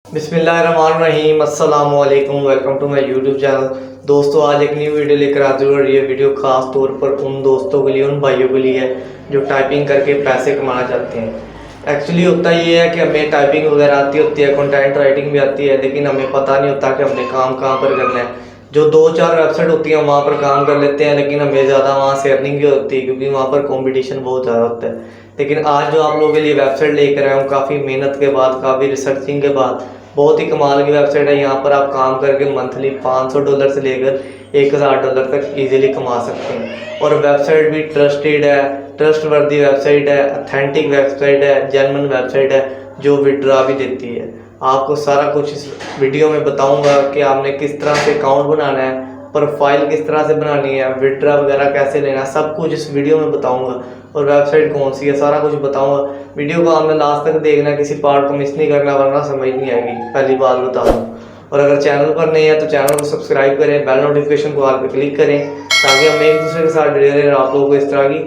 बिस्मिल्लाहिर्रहमानिर्रहीम अस्सलाम वालेकुम। Welcome to my YouTube channel. दोस्तों आज एक न्यू वीडियो लेकर आते हुए, और ये वीडियो ख़ास तौर पर उन दोस्तों के लिए, उन भाइयों के लिए है जो टाइपिंग करके पैसे कमाना चाहते हैं। एक्चुअली होता ये है कि हमें टाइपिंग वगैरह आती होती है, कंटेंट राइटिंग भी आती है, लेकिन हमें पता नहीं होता कि हमने काम कहाँ पर करना है। जो 2-4 वेबसाइट होती हैं वहाँ पर काम कर लेते हैं, लेकिन हमें ज़्यादा वहाँ से अर्निंग भी होती है क्योंकि वहाँ पर कंपटीशन बहुत ज़्यादा होता है। लेकिन आज जो आप लोगों के लिए वेबसाइट लेकर आया हूँ, काफ़ी मेहनत के बाद, काफ़ी रिसर्चिंग के बाद, बहुत ही कमाल की वेबसाइट है। यहाँ पर आप काम करके मंथली $500 से लेकर $1000 तक इजीली कमा सकते हैं। और वेबसाइट भी ट्रस्टेड है, ट्रस्टवर्दी वेबसाइट है, अथेंटिक वेबसाइट है, जेन्युइन वेबसाइट है जो विड्रॉ भी देती है। आपको सारा कुछ इस वीडियो में बताऊंगा कि आपने किस तरह से अकाउंट बनाना है, प्रोफाइल किस तरह से बनानी है, विड्रॉ वगैरह कैसे लेना है, सब कुछ इस वीडियो में बताऊंगा। और वेबसाइट कौन सी है, सारा कुछ बताऊंगा। वीडियो को आपने लास्ट तक देखना, किसी पार्ट को मिस नहीं करना वरना समझ नहीं आएगी, पहली बात बता दूं। और अगर चैनल पर नहीं है तो चैनल को सब्सक्राइब करें, बेल नोटिफिकेशन को ऑल पर क्लिक करें, ताकि हम एक दूसरे के साथ जुड़े रहें, आप लोगों को इस तरह की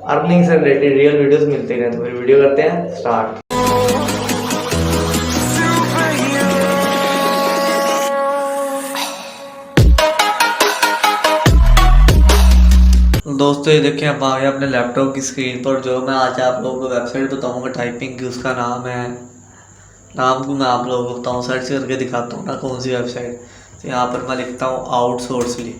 अर्निंग से रिलेटेड रियल वीडियोस मिलते रहें। तो फिर वीडियो करते हैं स्टार्ट। दोस्तों ये देखिए, हम आ गए अपने लैपटॉप की स्क्रीन पर। जो मैं आज आप लोगों को वेबसाइट बताऊंगा टाइपिंग की, उसका नाम को मैं आप लोगों को बताऊँ, सर्च करके दिखाता हूँ ना कौन सी वेबसाइट। तो यहाँ पर मैं लिखता हूँ आउटसोर्सली,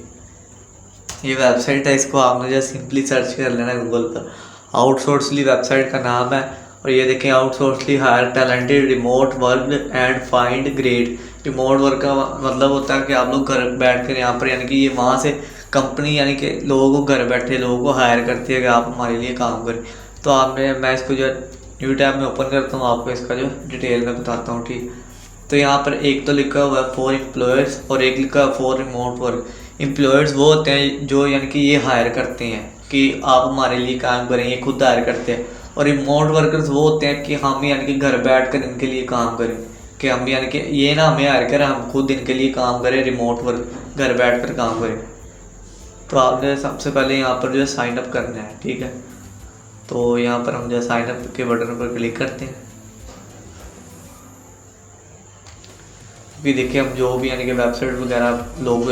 ये वेबसाइट है। इसको आपने जो सिंपली सर्च कर लेना गूगल पर, आउटसोर्सली वेबसाइट का नाम है। और ये देखें, outsourcely hire talented remote work and find grade. Remote work का मतलब होता है कि आप लोग घर बैठ कर यहाँ पर, यानी कि ये वहाँ से कंपनी, यानी कि लोगों को घर बैठे लोगों को हायर करती है कि आप हमारे लिए काम करें। तो मैं इसको जो न्यू टैब में ओपन करता हूँ, आपको इसका जो डिटेल में बताता हूँ, ठीक। तो यहाँ पर एक तो लिखा हुआ है फॉर एम्प्लॉयर्स और एक लिखा है फॉर रिमोट वर्क। एम्प्लॉयर्स वो होते हैं जो, यानी कि ये हायर करते हैं कि आप हमारे लिए काम करें, ये खुद हायर करते हैं। और रिमोट वर्कर्स वो होते हैं कि हम, यानी कि घर बैठ कर इनके लिए काम करें, कि हम, यानी कि ये ना हमें हायर करें, हम खुद इनके लिए काम करें, रिमोट वर्क घर बैठ कर काम करें। तो आपने सबसे पहले यहाँ पर जो है साइन अप करना है, ठीक है। तो यहाँ पर हम जो साइन अप के बटन पर क्लिक करते हैं। भी देखिए, हम जो भी, यानी कि वेबसाइट वगैरह लोग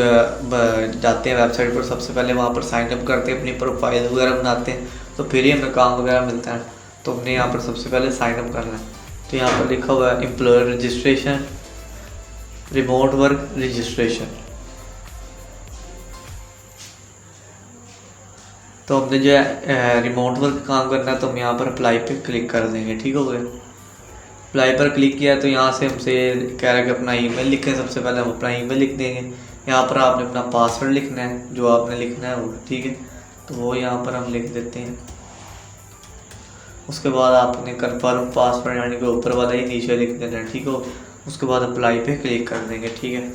जाते हैं वेबसाइट पर, सबसे पहले वहाँ पर साइन अप करते हैं, अपनी प्रोफाइल वगैरह बनाते हैं, तो फिर ही हमें काम वगैरह मिलता है। तो हमने यहाँ पर सबसे पहले साइन अप करना है। तो यहाँ पर लिखा हुआ है employer registration, remote work registration. तो हमने जो है रिमोट वर्क काम करना है, तो हम यहाँ पर अप्लाई पे क्लिक कर देंगे, ठीक हो गया। अप्लाई पर क्लिक किया तो यहाँ से हमसे कह रहा है कि अपना ईमेल लिखें। सबसे पहले हम अपना ईमेल लिख देंगे। यहाँ पर आपने अपना पासवर्ड लिखना है, जो आपने लिखना है वो, ठीक है। तो वो यहाँ पर हम लिख देते हैं। उसके बाद आपने कन्फर्म पासवर्ड, यानी कि ऊपर वाला ही नीचे लिख देना है, ठीक हो। उसके बाद अप्लाई पे क्लिक कर देंगे, ठीक है।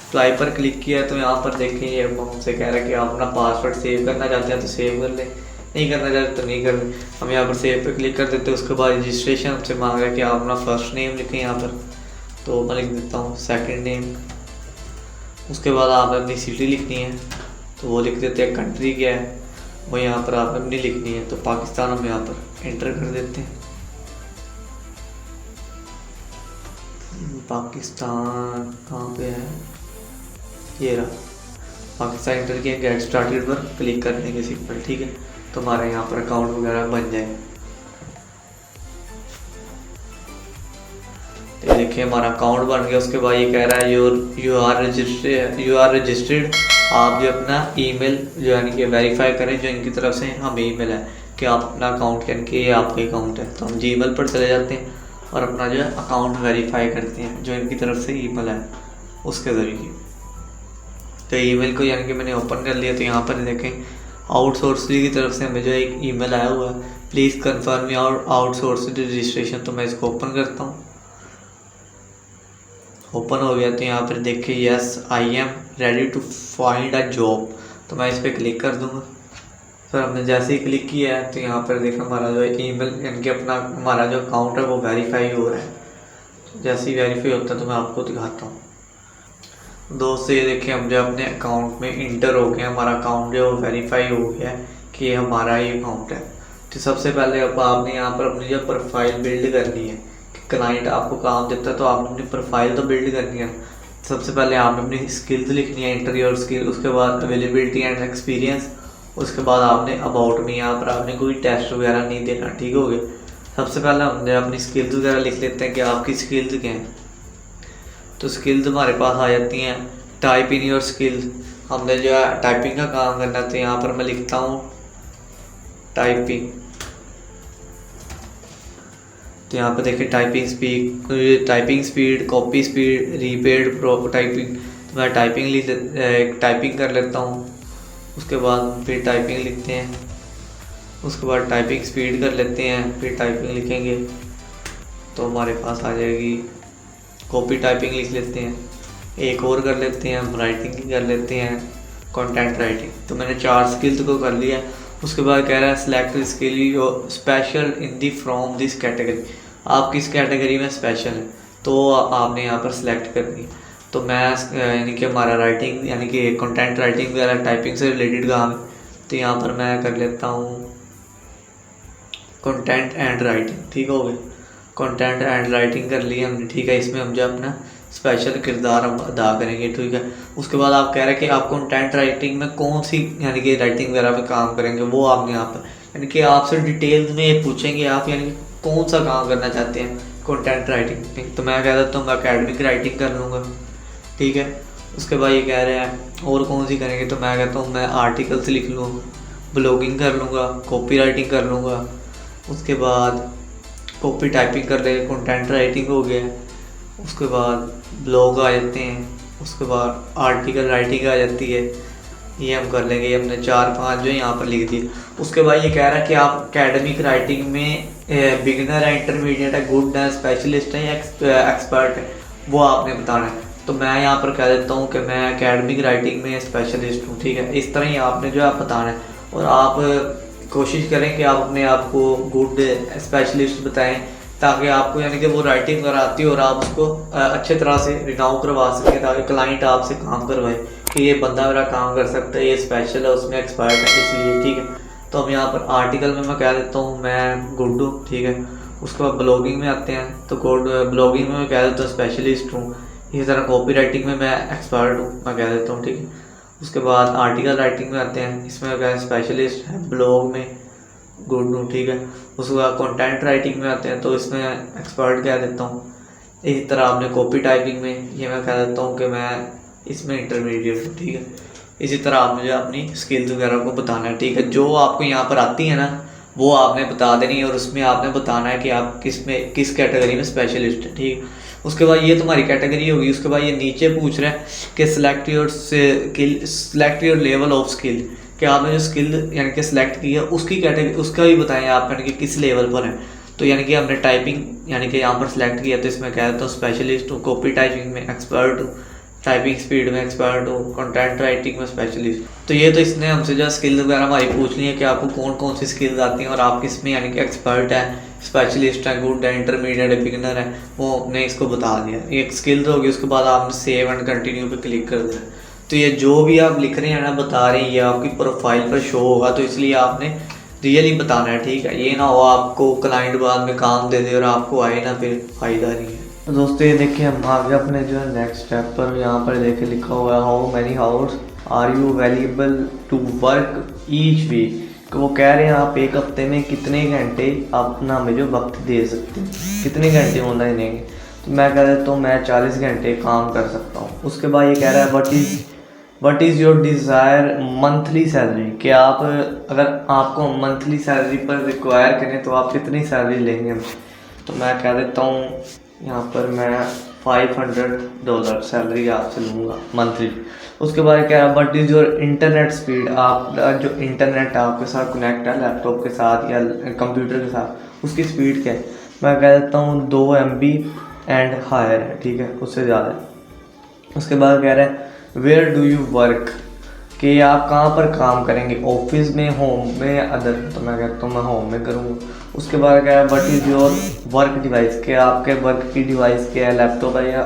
अप्लाई पर क्लिक किया तो यहाँ पर देखें, ये हमसे कह रहा है कि आप अपना पासवर्ड सेव करना चाहते हैं तो सेव कर लें, नहीं करना चाहते तो नहीं कर लें। हम यहाँ पर सेव पे क्लिक कर देते हैं। उसके बाद रजिस्ट्रेशन हमसे मांग रहा है कि आप अपना फर्स्ट नेम लिखें यहाँ पर, तो मैं लिख देता हूँ सेकंड नेम। उसके बाद आपने अपनी सिटी लिखनी है, तो वो लिख देते हैं। कंट्री क्या है वो यहाँ पर आपने अपनी लिखनी है, तो पाकिस्तान हम यहाँ पर एंटर कर देते हैं। पाकिस्तान कहाँ पे है, ये रहा पाकिस्तान। एंटर किया, गेट स्टार्टेड पर क्लिक कर देंगे सिंपल, ठीक है। तो हमारे यहाँ पर अकाउंट वगैरह बन जाए। तो देखिए हमारा अकाउंट बन गया। उसके बाद ये कह रहा है यू आर रजिस्टर्ड। आप जो अपना ईमेल जो, यानी कि वेरीफाई करें, जो इनकी तरफ से हमें ईमेल है कि आप अपना अकाउंट, यानी कि ये आपका अकाउंट है। तो हम जीमेल पर चले जाते हैं और अपना जो है अकाउंट वेरीफाई करते हैं, जो इनकी तरफ से ईमेल है उसके ज़रिए। तो ईमेल को, यानी कि मैंने ओपन कर लिया। तो यहाँ पर देखें, आउटसोर्सिंग की तरफ से हमें जो एक ईमेल आया हुआ है, please confirm your outsourcing registration. तो मैं इसको ओपन करता हूँ। ओपन हो गया। तो यहाँ पर देखिए, yes I am ready to find a job. तो मैं इस पर क्लिक कर दूँगा। फिर हमने जैसे ही क्लिक किया है तो यहाँ पर देखा हमारा जो ईमेल, यानी कि अपना हमारा जो अकाउंट है वो वेरीफाई हो रहा है। जैसे ही वेरीफाई होता है तो मैं आपको दिखाता हूँ। दोस्तों ये देखिए, हम जो अपने अकाउंट में इंटर हो गए, हमारा अकाउंट जो वेरीफाई हो गया है कि हमारा ही अकाउंट है। तो सबसे पहले अब आपने यहाँ पर अपनी जो प्रोफाइल बिल्ड करनी है। क्लाइंट आपको काम देता है तो आपने अपनी प्रोफाइल तो बिल्ड करनी है। सबसे पहले आपने अपनी स्किल्स लिखनी है, इंटरव्यू स्किल, उसके बाद अवेलेबिलिटी एंड एक्सपीरियंस, उसके बाद आपने अबाउट में यहाँ पर आपने कोई टेस्ट वगैरह नहीं देना, ठीक हो गया। सबसे पहले हमने अपनी स्किल्स वगैरह लिख लेते हैं कि आपकी स्किल्स क्या हैं। तो स्किल्स हमारे पास आ जाती हैं। टाइप इन योर स्किल्स, हमने जो है टाइपिंग का काम करना है, तो यहाँ पर मैं लिखता हूँ टाइपिंग। तो यहाँ पर देखिए typing speed, copy speed, repaid typing. तो मैं टाइपिंग कर लेता हूँ, उसके बाद फिर टाइपिंग लिखते हैं, उसके बाद टाइपिंग स्पीड कर लेते हैं, फिर टाइपिंग लिखेंगे तो हमारे पास आ जाएगी। कॉपी टाइपिंग लिख लेते हैं, एक और कर लेते हैं, हम राइटिंग कर लेते हैं, कंटेंट राइटिंग। तो मैंने 4 स्किल्स को कर लिया। उसके बाद कह रहा है select skill your special in the from this category, आप किस कैटेगरी में स्पेशल है तो आपने यहाँ पर सिलेक्ट करनी है। तो मैं यानी कि हमारा राइटिंग यानी कि कंटेंट राइटिंग वगैरह टाइपिंग से रिलेटेड काम है, तो यहाँ पर मैं कर लेता हूँ कंटेंट एंड राइटिंग, ठीक हो गया। कंटेंट एंड राइटिंग कर लिया हमने, ठीक है। इसमें हम जो अपना स्पेशल किरदार हम अदा करेंगे, ठीक है। उसके बाद आप कह रहे हैं कि आप कंटेंट राइटिंग में कौन सी यानी कि राइटिंग वगैरह में काम करेंगे, वो आपने यहाँ पर यानी कि आपसे डिटेल्स में पूछेंगे आप यानी कि कौन सा काम करना चाहते हैं कंटेंट राइटिंग में। तो मैं कह देता हूँ मैं अकेडमिक राइटिंग कर लूँगा, ठीक है। उसके बाद ये कह रहे हैं और कौन सी करेंगे, तो मैं कहता हूँ मैं आर्टिकल्स लिख लूँगा, ब्लॉगिंग कर लूँगा, कॉपी राइटिंग कर लूँगा। उसके बाद कॉपी टाइपिंग कर लेंगे, कंटेंट राइटिंग हो गया। उसके बाद ब्लॉग आ जाते हैं, उसके बाद आर्टिकल राइटिंग आ जाती है, ये हम कर लेंगे। हमने 4-5 जो यहाँ पर लिख दिए। उसके बाद ये कह रहा है कि आप एकेडमिक राइटिंग में बिगिनर है, इंटरमीडिएट है, गुड है, स्पेशलिस्ट है या एक्सपर्ट है, वो आपने बताना है। तो मैं यहाँ पर कह देता हूँ कि मैं एकेडमिक राइटिंग में स्पेशलिस्ट हूँ, ठीक है। इस तरह ही आपने जो है बताना है और आप कोशिश करें कि आप अपने आप को गुड स्पेशलिस्ट बताएं, ताकि आपको यानी कि वो राइटिंग कराती हो और आप उसको अच्छे तरह से रिनाउ करवा सकें, ताकि क्लाइंट आपसे काम करवाए कि ये बंदा मेरा काम कर सकता है, ये स्पेशल है, उसमें एक्सपर्ट है, इसलिए, ठीक है। तो हम यहाँ पर आर्टिकल में मैं कह देता हूँ मैं गुड हूँ, ठीक है। उसके बाद ब्लॉगिंग में आते हैं, तो ब्लॉगिंग में मैं कह देता हूँ स्पेशलिस्ट हूँ। इसी तरह कॉपी राइटिंग में मैं एक्सपर्ट हूँ, मैं कह देता हूँ, ठीक है। उसके बाद आर्टिकल राइटिंग में आते हैं, इसमें क्या स्पेशलिस्ट है, ब्लॉग में गुड हूँ, ठीक है। उसके बाद कंटेंट राइटिंग में आते हैं, तो इसमें एक्सपर्ट कह देता हूँ। इसी तरह आपने कॉपी टाइपिंग में ये मैं कह देता हूँ कि मैं इसमें इंटरमीडिएट हूँ, ठीक है। इसी तरह आपने जो अपनी स्किल्स वगैरह को बताना है, ठीक है। जो आपको यहाँ पर आती है ना वो आपने बता देनी है और उसमें आपने बताना है कि आप किस कैटेगरी में स्पेशलिस्ट है, ठीक है। उसके बाद ये तुम्हारी कैटेगरी होगी। उसके बाद ये नीचे पूछ रहा है कि select your level of skill, कि आपने जो स्किल यानी कि सिलेक्ट की है उसकी कैटेगरी उसका भी बताएं आप यानी कि किस लेवल पर है। तो यानी कि हमने टाइपिंग यानी कि यहाँ पर सिलेक्ट किया, तो इसमें कह देता हूँ स्पेशलिस्ट हूँ, कॉपी टाइपिंग में एक्सपर्ट हूँ, टाइपिंग स्पीड में एक्सपर्ट हूँ, कंटेंट राइटिंग में स्पेशलिस्ट। तो ये तो इसने हमसे जो स्किल्स वगैरह हमारी पूछ ली है कि आपको कौन कौन सी स्किल्स आती हैं और आप किस में यानी कि एक्सपर्ट है, स्पेशलिस्ट है, गुड है, इंटरमीडिएट है, बिगिनर है, वो हमने इसको बता दिया। एक स्किल्स होगी, उसके बाद आपने सेव एंड कंटिन्यू पे क्लिक कर दिया। तो ये जो भी आप लिख रहे हैं ना, बता रहे हैं, ये आपकी प्रोफाइल पर शो होगा, तो इसलिए आपने रियली बताना है, ठीक है। ये ना हो आपको क्लाइंट बाद में काम दे दे और आपको आए ना, फिर फ़ायदा नहीं है। तो दोस्तों ये देखिए हम आगे अपने जो है नेक्स्ट स्टेप पर, यहाँ पर देखिए लिखा हुआ है how many hours are you available to work each week. तो वो कह रहे हैं आप एक हफ्ते में कितने घंटे अपना हमें जो वक्त दे सकते हैं, कितने घंटे ऑनलाइन देंगे। तो मैं कह देता हूँ मैं 40 घंटे काम कर सकता हूँ। उसके बाद ये कह रहा है what is your desire monthly salary, कि आप अगर आपको मंथली सैलरी पर रिक्वायर करें तो आप कितनी सैलरी लेंगे। तो मैं कह देता हूँ यहाँ पर मैं $500 सैलरी आपसे लूँगा मंथली। उसके बाद कह रहा है what is your internet speed, आप जो इंटरनेट आपके साथ कनेक्ट है लैपटॉप के साथ या कंप्यूटर के साथ, उसकी स्पीड क्या है। मैं कह देता हूँ 2 MB एंड हायर है, ठीक है, उससे ज़्यादा। उसके बाद कह रहे हैं वेयर डू यू वर्क, कि आप कहाँ पर काम करेंगे, ऑफिस में, होम में या अदर। तो मैं कहता हूँ मैं होम में करूँगा। उसके बाद क्या है what is your work device, कि आपके वर्क की डिवाइस क्या है, लैपटॉप है या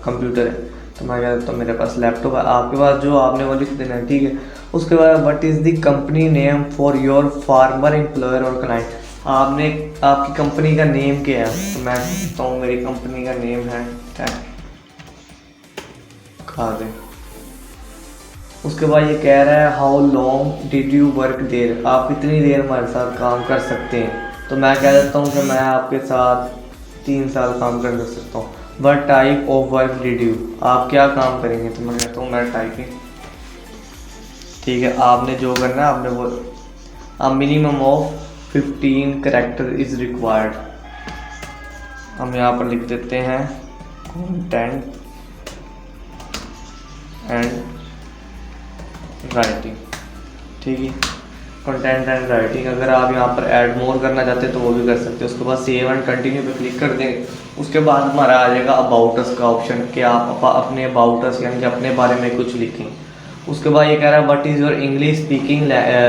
कंप्यूटर है। तो मैं कहता हूँ मेरे पास लैपटॉप है। आपके पास जो आपने वो लिख देना है, ठीक है। उसके बाद what is the company name for your farmer employer और क्लाइंट, आपने आपकी कंपनी का नेम क्या है। तो मैं कहता हूँ मेरी कंपनी का नेम है खादे। उसके बाद ये कह रहा है how long did you work there, आप कितनी देर हमारे साथ काम कर सकते हैं। तो मैं कह देता हूँ कि मैं आपके साथ 3 साल काम कर सकता हूँ। What type of work did you, आप क्या काम करेंगे। तो मैं कहता हूँ मैं टाइपिंग। ठीक है, आपने जो करना है आपने वो, a minimum of 15 character is required. हम यहाँ पर लिख देते हैं कंटेंट एंड राइटिंग। ठीक है, कंटेंट एंड राइटिंग। अगर आप यहाँ पर ऐड मोर करना चाहते हैं तो वो भी कर सकते हैं। उसके बाद सेव एंड कंटिन्यू पे क्लिक कर देंगे। उसके बाद हमारा आ जाएगा अबाउट अस का ऑप्शन कि आप अपने अबाउट अस यानी कि अपने बारे में कुछ लिखें। उसके बाद ये कह रहा है what is your English speaking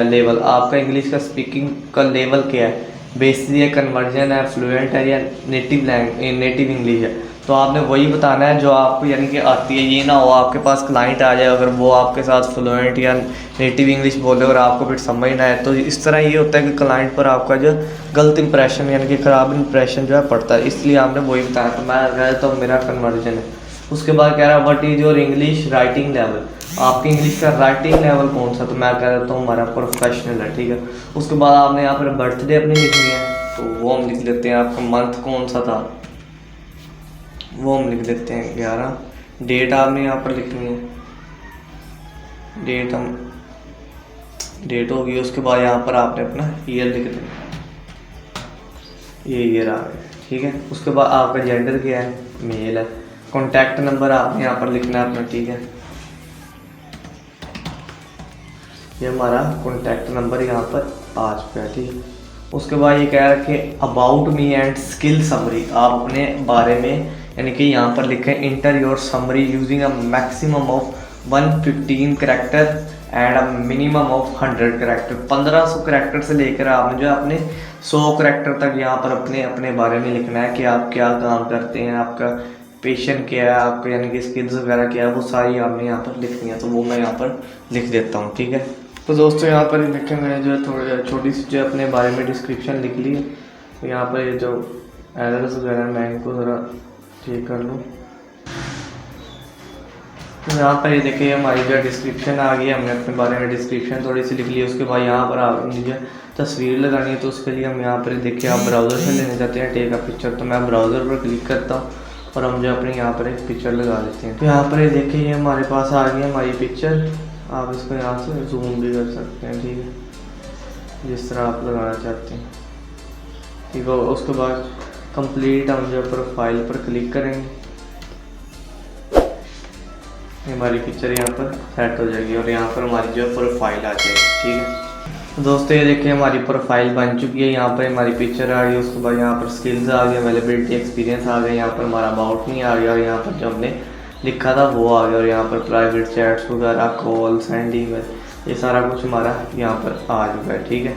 level, आपका इंग्लिश का स्पीकिंग का लेवल क्या है। बेसिक है, कन्वर्जन है, फ्लुएंट है या नेटिव इंग्लिश है। तो आपने वही बताना है जो आपको यानी कि आती है। ये ना हो आपके पास क्लाइंट आ जाए अगर वो आपके साथ फ्लुएंट या नेटिव इंग्लिश बोले और आपको फिर समझ ना आए, तो इस तरह ये होता है कि क्लाइंट पर आपका जो गलत इंप्रेशन यानी कि ख़राब इंप्रेशन जो है पड़ता है। इसलिए आपने वही बताया। तो मैं कह देता हूँ मेरा कन्वर्जन है। उसके बाद कह रहा है what is your English writing level, आपकी इंग्लिश का राइटिंग लेवल कौन सा। तो मैं कह देता हूँ हमारा प्रोफेशनल है। ठीक है, उसके बाद आपने यहाँ पर बर्थडे अपनी लिखनी है तो वो हम लिख लेते हैं। आपका मंथ कौन सा था वो हम लिख देते हैं 11। डेट आपने यहाँ पर लिखनी है, डेट होगी। उसके बाद यहाँ पर आपने अपना ईयर लिख देना, ये ईयर आ गया। ठीक है, उसके बाद आपका जेंडर क्या है, मेल है। कॉन्टैक्ट नंबर आपने यहाँ पर लिखना है अपना। ठीक है, ये हमारा कॉन्टैक्ट नंबर यहाँ पर आ चुका है। ठीक है, उसके बाद ये कह रहा है कि about me and skill summary, आप अपने बारे में यानी कि यहाँ पर लिखें inter your summary using a maximum of 115 character and a minimum of 100 character. 1500 character से लेकर आपने जो अपने 100 कैरेक्टर तक यहाँ पर अपने बारे में लिखना है कि आप क्या काम करते हैं, आपका पेशन क्या है, आपका यानी कि स्किल्स वगैरह क्या है, वो सारी आपने यहाँ पर लिखनी है। तो वो मैं यहाँ पर लिख देता हूँ। ठीक है, तो दोस्तों यहाँ पर देखें मैंने जो है थोड़ी छोटी सी जो अपने बारे में डिस्क्रिप्शन लिख ली है। तो यहाँ पर ये जो एरर्स वगैरह मैं इनको ज़रा ठीक कर लूँ। तो यहाँ पर ये देखिए हमारी जो डिस्क्रिप्शन आ गई है, हमने अपने बारे में डिस्क्रिप्शन थोड़ी सी लिख ली है। उसके बाद यहाँ पर आपने जो तस्वीर लगानी है तो उसके लिए हम यहाँ पर देखिए आप ब्राउज़र से लेने जाते हैं टेक अ पिक्चर। तो मैं ब्राउज़र पर क्लिक करता हूँ और हम जो अपने यहाँ पर एक पिक्चर लगा देते हैं। तो यहाँ पर ये देखिए ये हमारे पास आ गई हमारी पिक्चर। आप इसको यहाँ से जूम भी कर सकते हैं। ठीक है, जिस तरह आप लगाना चाहते हैं। ठीक है, उसके बाद कंप्लीट हम जो प्रोफाइल पर क्लिक करेंगे, हमारी पिक्चर यहाँ पर सेट हो जाएगी और यहाँ पर हमारी जो प्रोफाइल आ जाएगी। ठीक है, तो दोस्तों ये देखिए हमारी प्रोफाइल बन चुकी है। यहाँ पर हमारी पिक्चर आ गई, उसके बाद यहाँ पर स्किल्स आ गए, अवेलेबिलिटी एक्सपीरियंस आ गए, यहाँ पर हमारा अबाउट नहीं आ गया और यहाँ पर जो हमने लिखा था वो आ गया और यहाँ पर प्राइवेट चैट्स वगैरह, कॉल्स एंड ईमेल, ये सारा कुछ हमारा यहाँ पर आ चुका है। ठीक है,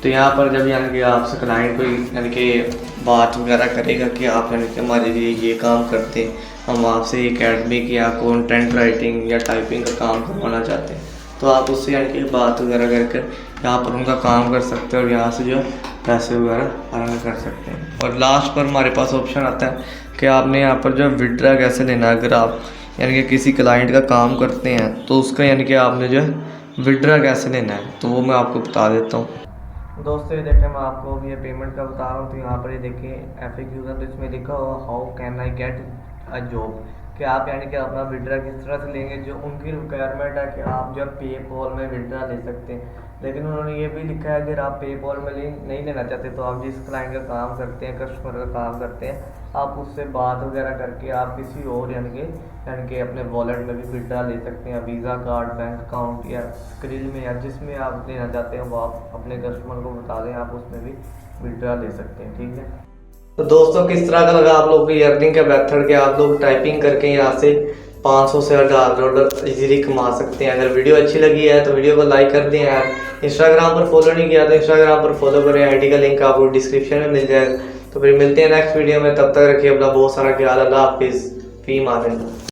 तो यहाँ पर जब यानी कि आपसे क्लाइंट कोई यानी कि बात वगैरह करेगा कि आप यानी कि हमारे लिए ये काम करते हैं, हम आपसे एकेडमिक या कंटेंट राइटिंग या टाइपिंग का काम करवाना चाहते हैं, तो आप उससे यानी कि बात वगैरह करके यहाँ पर उनका काम कर सकते हैं और यहाँ से जो पैसे वगैरह अर्न कर सकते हैं। और लास्ट पर हमारे पास ऑप्शन आता है कि आपने यहाँ पर जो विड्रा कैसे लेना है। अगर आप यानी कि किसी क्लाइंट का काम करते हैं तो उसका यानी कि आपने जो है विड्रा कैसे लेना है, तो वो मैं आपको बता देता हूँ। दोस्तों ये देखें मैं आपको अभी ये पेमेंट का बता रहा हूँ। तो यहाँ पर ये देखें FAQ है, तो इसमें लिखा हुआ how can I get a job, कि आप यानी कि अपना विड्रा किस तरह से लेंगे। जो उनकी रिक्वायरमेंट है कि आप जो पेपॉल में विड्रा ले सकते हैं, लेकिन उन्होंने ये भी लिखा है अगर आप पेपॉल में नहीं लेना चाहते तो आप जिस क्लाइंट का काम करते हैं, कस्टमर का काम करते हैं, आप उससे बात वगैरह करके आप किसी और यानी कि अपने वॉलेट में भी विड्रा ले सकते हैं। वीज़ा कार्ड, बैंक अकाउंट या स्क्रिल में या जिसमें आप लेना चाहते हैं वो आप अपने कस्टमर को बता दें, आप उसमें भी विड्रा ले सकते हैं। ठीक है, तो दोस्तों किस तरह का लगा आप लोग की अर्निंग का मेथड कि आप लोग टाइपिंग करके यहाँ से 500 से $1000 इजीली कमा सकते हैं। अगर वीडियो अच्छी लगी है तो वीडियो को लाइक कर दें यार। इंस्टाग्राम पर फॉलो नहीं किया तो इंस्टाग्राम पर फॉलो करें, आईडी का लिंक आपको डिस्क्रिप्शन में मिल जाएगा। तो फिर मिलते हैं नेक्स्ट वीडियो में, तब तक रखिए अपना बहुत सारा ख्याल। अल्लाह हाफिज़, फी मान।